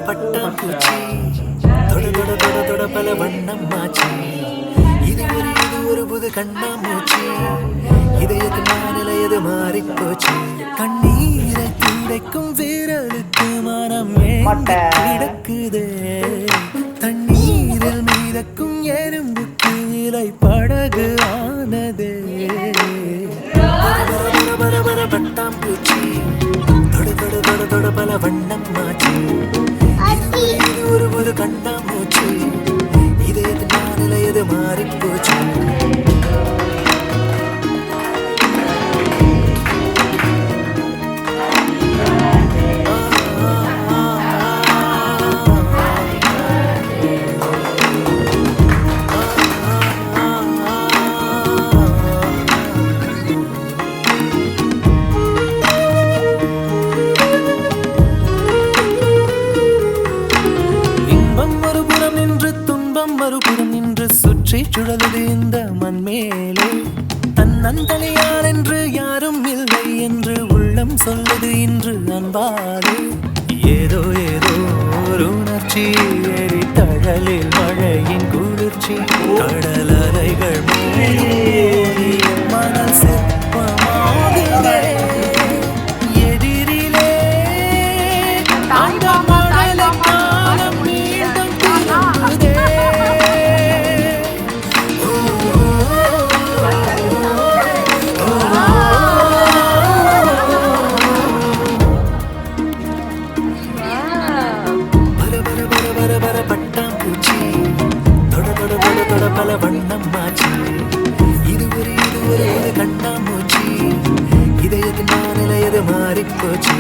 பட்டாம்பூச்சி தொட தொட தொட தொட பல வண்ணம் மாச்சி இது ஒரு புது கண்ணாமூச்சி இதயத்து மாநிலையது மாறிப்போச்சு கண்ணீரை துடைக்கும் வீரலுக்கு மனம் கிடக்குதே தண்ணீரில் மீதக்கும் எறும்புக்கு இலை படகு ஆனதே பட்டாம்பூச்சி தொட தொட தொட தொட பல வண்ணம் மாச்சி ஒரு புது கண்ணாமூச்சி இதயத்து மாநிலையது மாறிப்போச்சு மறுபுறம் நின்று சுற்றி சுழலுது இந்த மண்மேலே தன்னந்தனியார் என்று யாரும் இல்லை என்று உள்ளம் சொல்லுது இன்று அன்பாலே ஏதோ ஏதோ ஒரு உணர்ச்சி ஏறி தழலில் மழையின் குளிர்ச்சி கடல் அலைகள் மணல் சிற்பமாகுதே எதிரிலே அந்த மணலை காலம் மீண்டும் திரும்புதே பட்டாம்பூச்சி தொட தொட தொட தொட பல வண்ணம் மாச்சி இது ஒரு கண்ணாமூச்சி இதயத்தின் மாநிலையது மாறிப்போச்சு